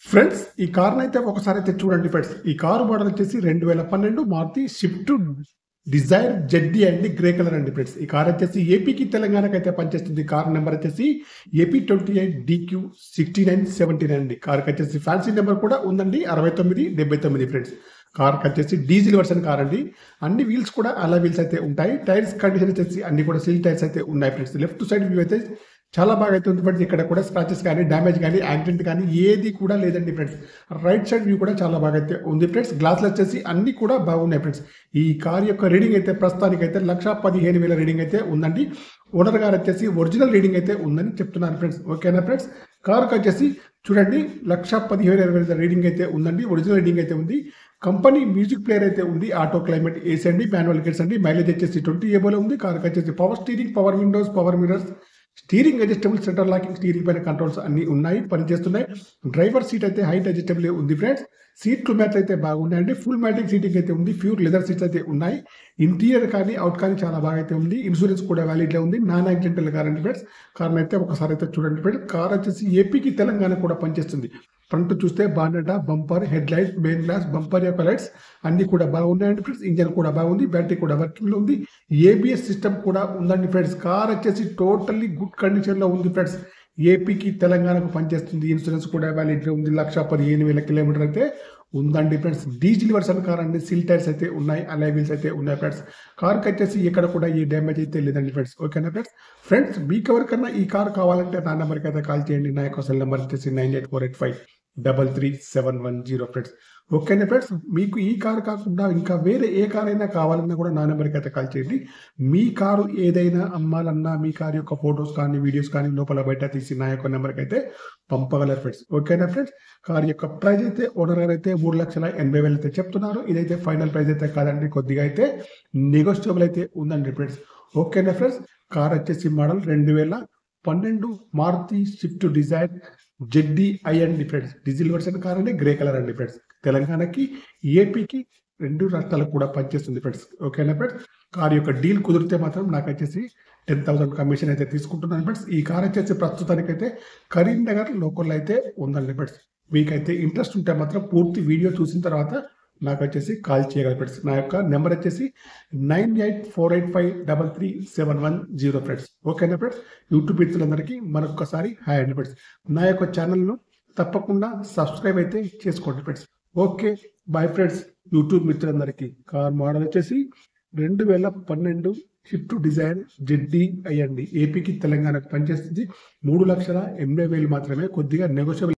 Friends ఈ కార్‌నైతే ఒకసారైతే చూడండి friends. ఈ కారు మోడల్ వచ్చేసి 2012 మారుతి స్విఫ్ట్ డిజైర్ జెడ్డీ అండి. గ్రే కలర్ అండి ఫ్రెండ్స్. ఈ కార్ వచ్చేసి ఏపీకి, తెలంగాణకైతే పనిచేస్తుంది. కార్ నెంబర్ వచ్చేసి ఏపీ 28DQ6979 అండి. కార్‌కొచ్చేసి ఫ్యాన్సీ నెంబర్ కూడా ఉందండి 6979 ఫ్రెండ్స్. కార్‌కొచ్చేసి డీజిల్ వెర్షన్ కార్ అండి. అన్ని వీల్స్ కూడా అలాయ్ వీల్స్ అయితే ఉంటాయి. టైర్స్ కండిషన్ వచ్చేసి అన్ని కూడా సీల్ టైర్స్ అయితే ఉన్నాయి ఫ్రెండ్స్. లెఫ్ట్ సైడ్ వ్యూ అయితే చాలా బాగా అయితే ఉంది ఫ్రెండ్స్. ఇక్కడ కూడా స్క్రాచెస్ కానీ, డ్యామేజ్ కానీ, యాక్సిడెంట్ కానీ ఏది కూడా లేదండి ఫ్రెండ్స్. రైట్ సైడ్ వ్యూ కూడా చాలా బాగా అయితే ఉంది ఫ్రెండ్స్. గ్లాసులు వచ్చేసి అన్ని కూడా బాగున్నాయి ఫ్రెండ్స్. ఈ కార్ యొక్క రీడింగ్ అయితే ప్రస్తుతానికి అయితే 1,15,000 రీడింగ్ అయితే ఉందండి. ఓనర్ గారు వచ్చేసి ఒరిజినల్ రీడింగ్ అయితే ఉందని చెప్తున్నారు ఫ్రెండ్స్. ఓకేనా ఫ్రెండ్స్. కార్కి వచ్చేసి చూడండి 1,15,000 రీడింగ్ అయితే ఉందండి. ఒరిజినల్ రీడింగ్ అయితే ఉంది. కంపెనీ మ్యూజిక్ ప్లేయర్ అయితే ఉంది. ఆటో క్లైమేట్ ఏసీ అండి, మాన్యువల్ గేర్స్ అండి. మైలేజ్ వచ్చేసి 20 ఏబోలో ఉంది. కార్కి వచ్చేసి power steering, power Windows, power mirrors, steering adjustable, centre locking, steering పైన కంట్రోల్స్ అన్ని ఉన్నాయి, పనిచేస్తున్నాయి. డ్రైవర్ సీట్ అయితే హైట్ అడ్జస్టబుల్ ఉంది ఫ్రెండ్స్. సీట్ టు మ్యాచ్ అయితే బాగున్నాయండి. ఫుల్ మ్యాటింగ్ సీటింగ్ అయితే ఉంది. ప్యూర్ లెదర్ సీట్స్ అయితే ఉన్నాయి. ఇంటీరియర్ కానీ అవుట్ కానీ చాలా బాగా అయితే ఉంది. ఇన్సూరెన్స్ కూడా వ్యాలిడ్ ఉంది. నాన్ యాక్సిడెంటల్ కార్ అండి ఫ్రెండ్స్. కార్ అయితే ఒకసారి అయితే చూడండి ఫ్రెండ్స్. కార్ వచ్చేసి ఏపీకి, తెలంగాణ కూడా పనిచేస్తుంది. ఫ్రంట్ చూస్తే bonnet, bumper, head lights, main glass, bumper యొక్క లైట్స్ అన్ని కూడా బాగున్నాయండి ఫ్రెండ్స్. ఇంజన్ కూడా బాగుంది. బ్యాటరీ కూడా వర్కింగ్ లో ఉంది. ఏబిఎస్ సిస్టమ్ కూడా ఉందండి ఫ్రెండ్స్. కార్ వచ్చేసి టోటల్లీ గుడ్ కండిషన్ లో ఉంది ఫ్రెండ్స్. ఏపీకి, తెలంగాణకు పనిచేస్తుంది. ఇన్సూరెన్స్ కూడా వ్యాలిడ్ ఉంది. 1,15,000 కిలోమీటర్ అయితే ఉందండి ఫ్రెండ్స్. డీజిల్ వర్షన్ కార్ అండి. సిల్ టైర్స్ అయితే ఉన్నాయి. అలాయ్ వీల్స్ అయితే ఉన్నాయి ఫ్రెండ్స్. కార్కి వచ్చేసి ఇక్కడ కూడా ఏ డ్యామేజ్ అయితే లేదండి ఫ్రెండ్స్. ఓకేనా ఫ్రెండ్స్. ఫ్రెండ్స్ మీకు ఎవరికన్నా ఈ కార్ కావాలంటే నా నెంబర్కి అయితే కాల్ చేయండి. నా యొక్క సెల్ నెంబర్ వచ్చేసి 9848533710 ఫ్రెండ్స్. ఓకేనా ఫ్రెండ్స్. మీకు ఈ కారు కాకుండా ఇంకా వేరే ఏ కార్ అయినా కావాలన్నా కూడా నా నెంబర్కి అయితే కాల్ చేయండి. మీ కారు ఏదైనా అమ్మాలన్నా, మీ కారు యొక్క ఫొటోస్ కానీ, వీడియోస్ కానీ లోపల బయట తీసి నా యొక్క నెంబర్కి అయితే పంపగలరు ఫ్రెండ్స్. ఓకేనా ఫ్రెండ్స్. కార్ యొక్క ప్రైస్ అయితే ఓనర్ గారు అయితే 3,80,000 అయితే చెప్తున్నారు. ఇదైతే ఫైనల్ ప్రైస్ అయితే కాదండి, కొద్దిగా అయితే నెగోషియబుల్ అయితే ఉందండి ఫ్రెండ్స్. ఓకేనా ఫ్రెండ్స్. కార్ వచ్చేసి model 2012 Maruti Swift Dzire ZDi అండి ఫ్రెండ్స్. డీజిల్ వర్షన్ కార్ అండి. గ్రే కలర్ అండి ఫ్రెండ్స్. తెలంగాణకి, ఏపీకి, 2 రాష్ట్రాలకు కూడా పనిచేస్తుంది ఫ్రెండ్స్. ఓకేనా ఫ్రెండ్స్. కార్ యొక్క డీల్ కుదిరితే మాత్రం నాకు వచ్చేసి 10,000 కమిషన్ అయితే తీసుకుంటున్నాను ఫ్రెండ్స్. ఈ కార్ వచ్చేసి ప్రస్తుతానికైతే కరీంనగర్ లోకల్ అయితే ఉందండి ఫ్రెండ్స్. మీకైతే ఇంట్రెస్ట్ ఉంటే మాత్రం పూర్తి వీడియో చూసిన తర్వాత నాకు వచ్చేసి కాల్ చేయగలరు ఫ్రెండ్స్. నా యొక్క నెంబర్ వచ్చేసి 9848533710 ఫ్రెండ్స్. ఓకేనా ఫ్రెండ్స్. యూట్యూబ్ మిత్రులందరికీ మరొకసారి హాయ్ అండి ఫ్రెండ్స్. నా యొక్క ఛానల్ను తప్పకుండా సబ్స్క్రైబ్ అయితే చేసుకోండి friends. Okay bye friends. YouTube మిత్రులందరికీ కార్ మోడల్ వచ్చేసి 2012 స్విఫ్ట్ డిజైర్ జెడ్డీ అండి. ఏపీకి, తెలంగాణకు పనిచేస్తుంది. 3,80,000 మాత్రమే, కొద్దిగా నెగోషియబుల్